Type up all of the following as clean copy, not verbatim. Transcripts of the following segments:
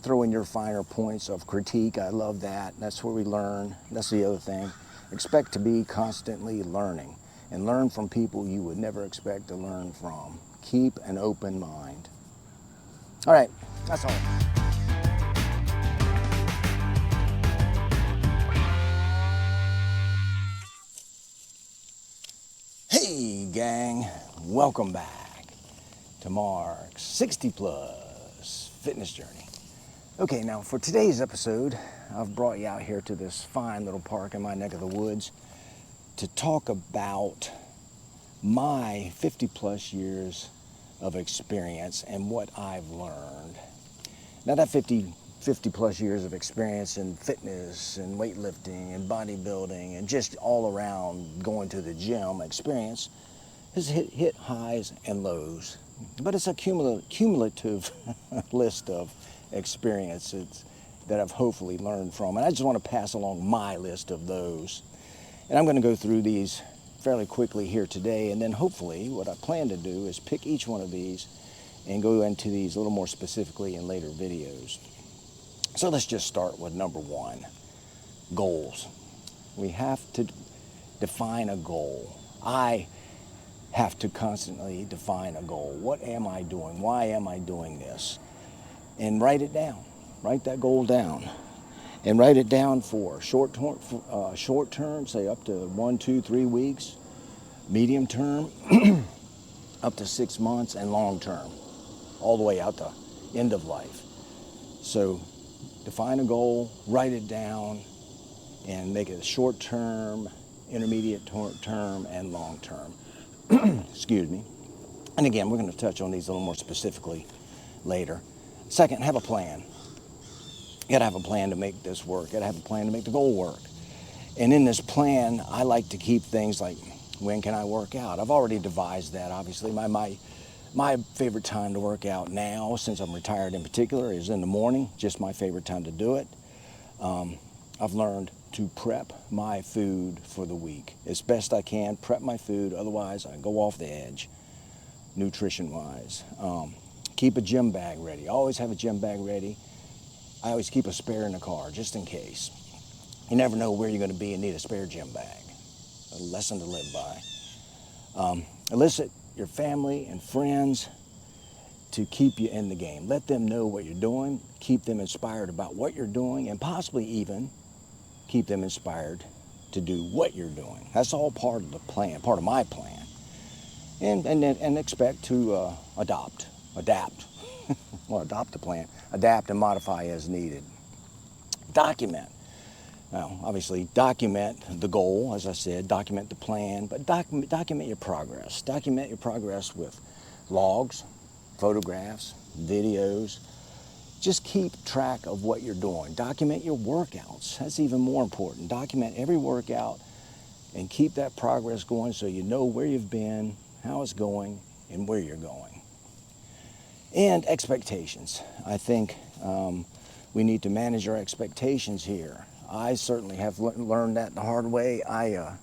throw in your finer points of critique. I love that. That's where we learn. That's the other thing. Expect to be constantly learning and learn from people you would never expect to learn from. Keep an open mind. All right, that's all. Hey gang, welcome back to Mark's 60 Plus Fitness Journey. Okay, now for today's episode, I've brought you out here to this fine little park in my neck of the woods to talk about my 50 plus years of experience and what I've learned. Now that 50 plus years of experience in fitness and weightlifting and bodybuilding and just all around going to the gym experience has hit highs and lows. But it's a cumulative list of experiences that I've hopefully learned from. And I just want to pass along my list of those. And I'm going to go through these fairly quickly here today. And then hopefully what I plan to do is pick each one of these and go into these a little more specifically in later videos. So let's just start with number one, goals. We have to define a goal. I have to constantly define a goal. What am I doing? Why am I doing this? And write it down. Write that goal down. And write it down for short term, say up to 1, 2, 3 weeks, medium term, up to 6 months, and long term, all the way out to end of life. So define a goal, write it down, and make it short term, intermediate term, and long term. Excuse me. And again, we're going to touch on these a little more specifically later. Second, have a plan. You got to have a plan to make this work. You got to have a plan to make the goal work. And in this plan, I like to keep things like, when can I work out? I've already devised that, obviously. My favorite time to work out now, since I'm retired in particular, is in the morning. Just my favorite time to do it. I've learned to prep my food for the week as best I can. Prep my food, otherwise I go off the edge, nutrition-wise. Keep a gym bag ready. Always have a gym bag ready. I always keep a spare in the car, just in case. You never know where you're going to be and need a spare gym bag. A lesson to live by. Elicit your family and friends to keep you in the game. Let them know what you're doing. Keep them inspired about what you're doing, and possibly even keep them inspired to do what you're doing. That's all part of the plan, part of my plan. And expect to adapt. Well, adopt the plan. Adapt and modify as needed. Document. Now, obviously, document the goal, as I said, document the plan, but document your progress. Document your progress with logs, photographs, videos. Just keep track of what you're doing. Document your workouts. That's even more important. Document every workout and keep that progress going so you know where you've been, how it's going, and where you're going. And expectations. I think we need to manage our expectations here. I certainly have learned that the hard way. A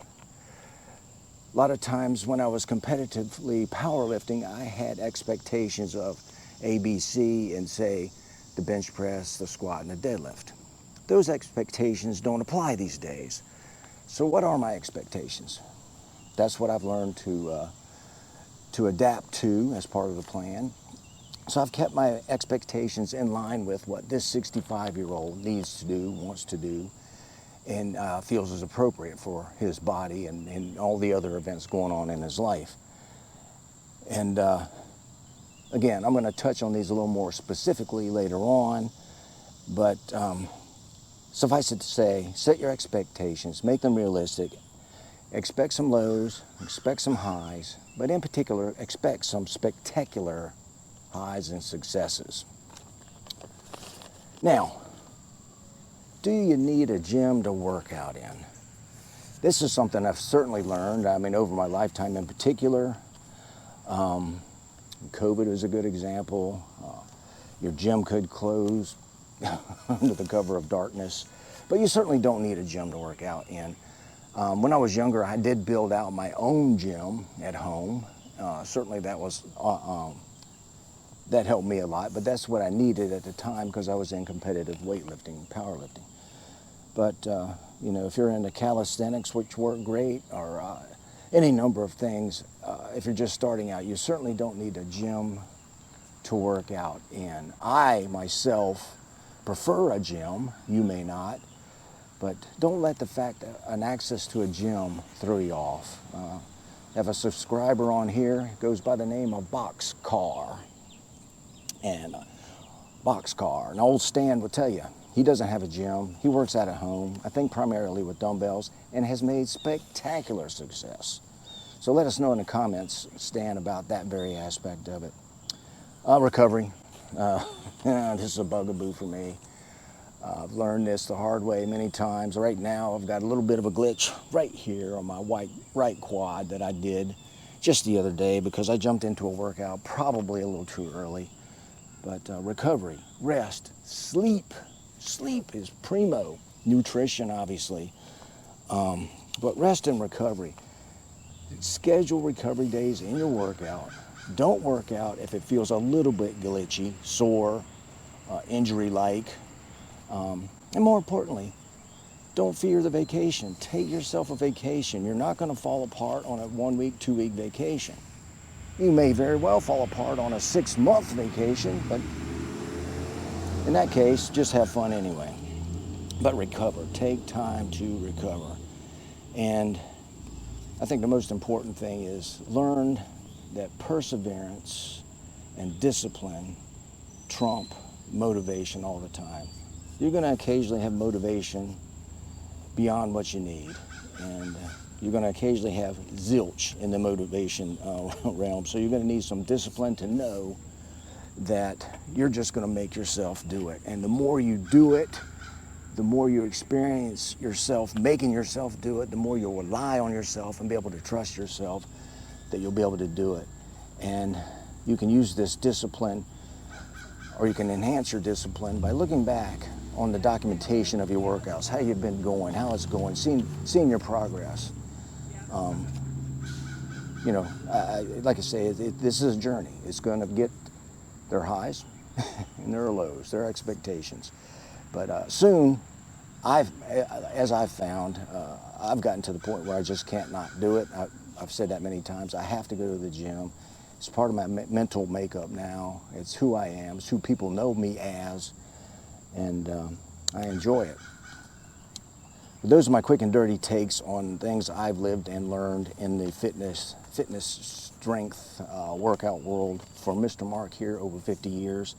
lot of times when I was competitively powerlifting, I had expectations of ABC and say the bench press, the squat, and the deadlift. Those expectations don't apply these days. So what are my expectations? That's what I've learned to adapt to as part of the plan. So I've kept my expectations in line with what this 65-year-old needs to do, wants to do, and feels is appropriate for his body and all the other events going on in his life. And again, I'm going to touch on these a little more specifically later on, but suffice it to say, set your expectations, make them realistic, expect some lows, expect some highs, but in particular, expect some spectacular highs and successes. Now, do you need a gym to work out in? This is something I've certainly learned, over my lifetime in particular. COVID is a good example. Your gym could close under the cover of darkness, but you certainly don't need a gym to work out in. When I was younger, I did build out my own gym at home. Certainly that was that helped me a lot, but that's what I needed at the time because I was in competitive weightlifting, powerlifting. But, you know, if you're into calisthenics, which work great, or any number of things, if you're just starting out, you certainly don't need a gym to work out in. I, myself, prefer a gym. You may not. But don't let the fact that an access to a gym throw you off. I have a subscriber on here, goes by the name of Boxcar. And Boxcar, an old Stan will tell you, he doesn't have a gym. He works out at home, I think primarily with dumbbells, and has made spectacular success. So let us know in the comments, Stan, about that very aspect of it. Recovery. This is a bugaboo for me. I've learned this the hard way many times. Right now, I've got a little bit of a glitch right here on my right quad that I did just the other day because I jumped into a workout probably a little too early. But recovery, rest, sleep. Sleep is primo. Nutrition, obviously. But rest and recovery. Schedule recovery days in your workout. Don't work out if it feels a little bit glitchy, sore, injury-like. And more importantly, don't fear the vacation. Take yourself a vacation. You're not going to fall apart on a 1 week, 2 week vacation. You may very well fall apart on a 6-month vacation, but in that case, just have fun anyway. But recover. Take time to recover. And I think the most important thing is learn that perseverance and discipline trump motivation all the time. You're going to occasionally have motivation beyond what you need. And you're going to occasionally have zilch in the motivation realm. So you're going to need some discipline to know that you're just going to make yourself do it. And the more you do it, the more you experience yourself making yourself do it, the more you'll rely on yourself and be able to trust yourself that you'll be able to do it. And you can use this discipline, or you can enhance your discipline by looking back on the documentation of your workouts, how you've been going, how it's going, seeing your progress. You know, like I say, this is a journey. It's going to get their highs and their lows, their expectations. But soon, as I've found, I've gotten to the point where I just can't not do it. I've said that many times. I have to go to the gym. It's part of my mental makeup now. It's who I am. It's who people know me as. And I enjoy it. But those are my quick and dirty takes on things I've lived and learned in the fitness strength workout world for Mr. Mark here over 50 years.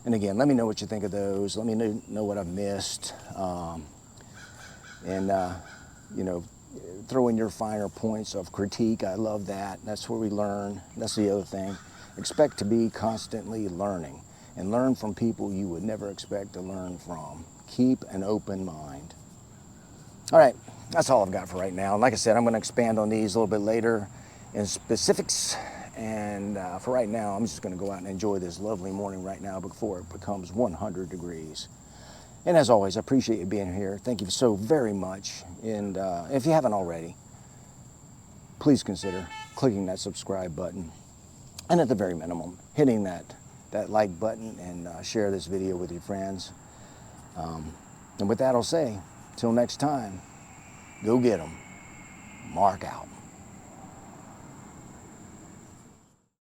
And again, let me know what you think of those. Let me know what I've missed. You know, throw in your finer points of critique. I love that. That's where we learn. That's the other thing. Expect to be constantly learning and learn from people you would never expect to learn from. Keep an open mind. All right, that's all I've got for right now. And like I said, I'm going to expand on these a little bit later in specifics. And for right now, I'm just going to go out and enjoy this lovely morning right now before it becomes 100 degrees. And as always, I appreciate you being here. Thank you so very much. And if you haven't already, please consider clicking that subscribe button. And at the very minimum, hitting that like button and share this video with your friends. And with that, I'll say, till next time, go get 'em. Mark out.